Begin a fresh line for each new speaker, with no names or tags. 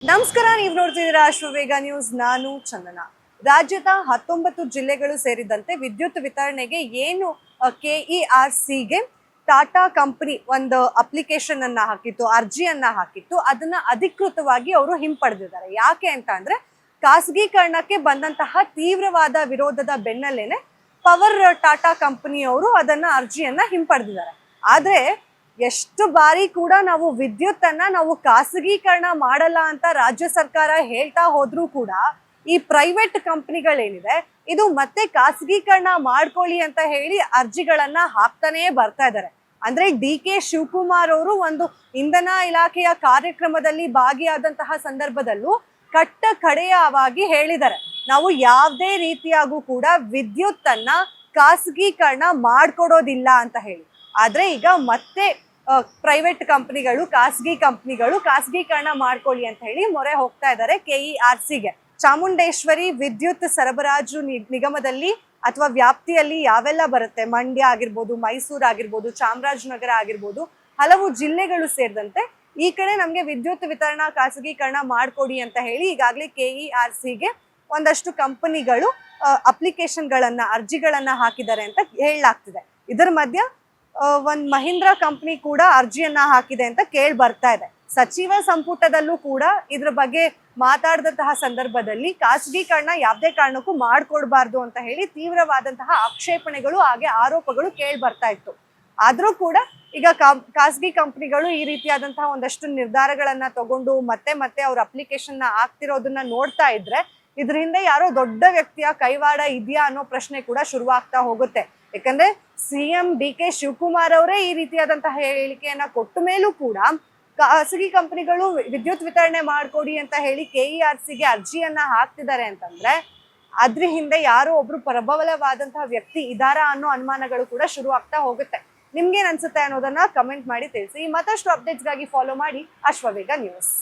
ನಮಸ್ಕಾರ, ನೀವು ನೋಡ್ತಿದ್ದೀರಾ ಅಶ್ವವೇಗ ನ್ಯೂಸ್. ನಾನು ಚಂದನ. ರಾಜ್ಯದ 19 ಜಿಲ್ಲೆಗಳು ಸೇರಿದಂತೆ ವಿದ್ಯುತ್ ವಿತರಣೆಗೆ ಏನು KERCಗೆ ಟಾಟಾ ಕಂಪನಿ ಒಂದು ಅಪ್ಲಿಕೇಶನ್ ಅನ್ನ ಹಾಕಿತ್ತು, ಅರ್ಜಿಯನ್ನ ಹಾಕಿತ್ತು. ಅದನ್ನ ಅಧಿಕೃತವಾಗಿ ಅವರು ಹಿಂಪಡೆದಿದ್ದಾರೆ. ಯಾಕೆ ಅಂತ ಅಂದ್ರೆ ಖಾಸಗೀಕರಣಕ್ಕೆ ಬಂದಂತಹ ತೀವ್ರವಾದ ವಿರೋಧದ ಬೆನ್ನಲ್ಲೇನೆ ಪವರ್ ಟಾಟಾ ಕಂಪನಿಯವರು ಅದನ್ನ ಅರ್ಜಿಯನ್ನ ಹಿಂಪಡೆದಿದ್ದಾರೆ. ಆದ್ರೆ ಎಷ್ಟು ಬಾರಿ ಕೂಡ ನಾವು ವಿದ್ಯುತ್ ಅನ್ನ ನಾವು ಖಾಸಗೀಕರಣ ಮಾಡಲ್ಲ ಅಂತ ರಾಜ್ಯ ಸರ್ಕಾರ ಹೇಳ್ತಾ ಹೋದ್ರೂ ಕೂಡ ಈ ಪ್ರೈವೇಟ್ ಕಂಪನಿಗಳೇನಿದೆ ಇದು ಮತ್ತೆ ಖಾಸಗೀಕರಣ ಮಾಡ್ಕೊಳ್ಳಿ ಅಂತ ಹೇಳಿ ಅರ್ಜಿಗಳನ್ನ ಹಾಕ್ತಾನೇ ಬರ್ತಾ ಇದ್ದಾರೆ. ಅಂದ್ರೆ DK ಶಿವಕುಮಾರ್ ಅವರು ಒಂದು ಇಂಧನ ಇಲಾಖೆಯ ಕಾರ್ಯಕ್ರಮದಲ್ಲಿ ಭಾಗಿಯಾದಂತಹ ಸಂದರ್ಭದಲ್ಲೂ ಕಟ್ಟ ಕಡೆಯವಾಗಿ ಹೇಳಿದ್ದಾರೆ, ನಾವು ಯಾವುದೇ ರೀತಿಯಾಗೂ ಕೂಡ ವಿದ್ಯುತ್ ಅನ್ನ ಖಾಸಗೀಕರಣ ಮಾಡ್ಕೊಡೋದಿಲ್ಲ ಅಂತ ಹೇಳಿ. ಆದ್ರೆ ಈಗ ಮತ್ತೆ ಪ್ರೈವೇಟ್ ಕಂಪನಿಗಳು ಖಾಸಗೀಕರಣ ಮಾಡ್ಕೊಳ್ಳಿ ಅಂತ ಹೇಳಿ ಮೊರೆ ಹೋಗ್ತಾ ಇದ್ದಾರೆ KERCಗೆ. ಚಾಮುಂಡೇಶ್ವರಿ ವಿದ್ಯುತ್ ಸರಬರಾಜು ನಿಗಮದಲ್ಲಿ ಅಥವಾ ವ್ಯಾಪ್ತಿಯಲ್ಲಿ ಯಾವೆಲ್ಲ ಬರುತ್ತೆ, ಮಂಡ್ಯ ಆಗಿರ್ಬೋದು, ಮೈಸೂರು ಆಗಿರ್ಬೋದು, ಚಾಮರಾಜನಗರ ಆಗಿರ್ಬೋದು, ಹಲವು ಜಿಲ್ಲೆಗಳು ಸೇರಿದಂತೆ ಈ ಕಡೆ ನಮ್ಗೆ ವಿದ್ಯುತ್ ವಿತರಣಾ ಖಾಸಗೀಕರಣ ಮಾಡ್ಕೊಡಿ ಅಂತ ಹೇಳಿ ಈಗಾಗಲೇ KERCಗೆ ಒಂದಷ್ಟು ಕಂಪನಿಗಳು ಅಪ್ಲಿಕೇಶನ್ಗಳನ್ನ ಅರ್ಜಿಗಳನ್ನ ಹಾಕಿದ್ದಾರೆ ಅಂತ ಹೇಳಲಾಗ್ತಿದೆ. ಇದರ ಮಧ್ಯ ಒಂದು ಮಹೀಂದ್ರ ಕಂಪನಿ ಕೂಡ ಅರ್ಜಿಯನ್ನ ಹಾಕಿದೆ ಅಂತ ಕೇಳಿ ಬರ್ತಾ ಇದೆ. ಸಚಿವ ಸಂಪುಟದಲ್ಲೂ ಕೂಡ ಇದ್ರ ಬಗ್ಗೆ ಮಾತಾಡಿದಂತಹ ಸಂದರ್ಭದಲ್ಲಿ ಖಾಸಗೀಕರಣ ಯಾವುದೇ ಕಾರಣಕ್ಕೂ ಮಾಡ್ಕೊಡ್ಬಾರ್ದು ಅಂತ ಹೇಳಿ ತೀವ್ರವಾದಂತಹ ಆಕ್ಷೇಪಣೆಗಳು ಹಾಗೆ ಆರೋಪಗಳು ಕೇಳಿ ಬರ್ತಾ ಇತ್ತು. ಆದ್ರೂ ಕೂಡ ಈಗ ಖಾಸಗಿ ಕಂಪನಿಗಳು ಈ ರೀತಿಯಾದಂತಹ ಒಂದಷ್ಟು ನಿರ್ಧಾರಗಳನ್ನ ತಗೊಂಡು ಮತ್ತೆ ಅವ್ರ ಅಪ್ಲಿಕೇಶನ್ ಹಾಕ್ತಿರೋದನ್ನ ನೋಡ್ತಾ ಇದ್ರೆ ಇದ್ರ ಹಿಂದೆ ಯಾರೋ ದೊಡ್ಡ ವ್ಯಕ್ತಿಯ ಕೈವಾಡ ಇದೆಯಾ ಅನ್ನೋ ಪ್ರಶ್ನೆ ಕೂಡ ಶುರುವಾಗ್ತಾ ಹೋಗುತ್ತೆ. ಯಾಕಂದ್ರೆ CM DK ಶಿವಕುಮಾರ್ ಅವರೇ ಈ ರೀತಿಯಾದಂತಹ ಹೇಳಿಕೆಯನ್ನ ಕೊಟ್ಟ ಮೇಲೂ ಕೂಡ ಖಾಸಗಿ ಕಂಪನಿಗಳು ವಿದ್ಯುತ್ ವಿತರಣೆ ಮಾಡ್ಕೊಡಿ ಅಂತ ಹೇಳಿ KERCಗೆ ಅರ್ಜಿಯನ್ನ ಹಾಕ್ತಿದ್ದಾರೆ ಅಂತಂದ್ರೆ ಅದ್ರ ಹಿಂದೆ ಯಾರೋ ಒಬ್ರು ಪ್ರಬಲವಾದಂತಹ ವ್ಯಕ್ತಿ ಇದಾರಾ ಅನ್ನೋ ಅನುಮಾನಗಳು ಕೂಡ ಶುರು ಆಗ್ತಾ ಹೋಗುತ್ತೆ. ನಿಮ್ಗೇನ್ ಅನ್ಸುತ್ತೆ ಅನ್ನೋದನ್ನ ಕಮೆಂಟ್ ಮಾಡಿ ತಿಳಿಸಿ. ಮತ್ತಷ್ಟು ಅಪ್ಡೇಟ್ಸ್ಗಾಗಿ ಫಾಲೋ ಮಾಡಿ ಅಶ್ವವೇಗ ನ್ಯೂಸ್.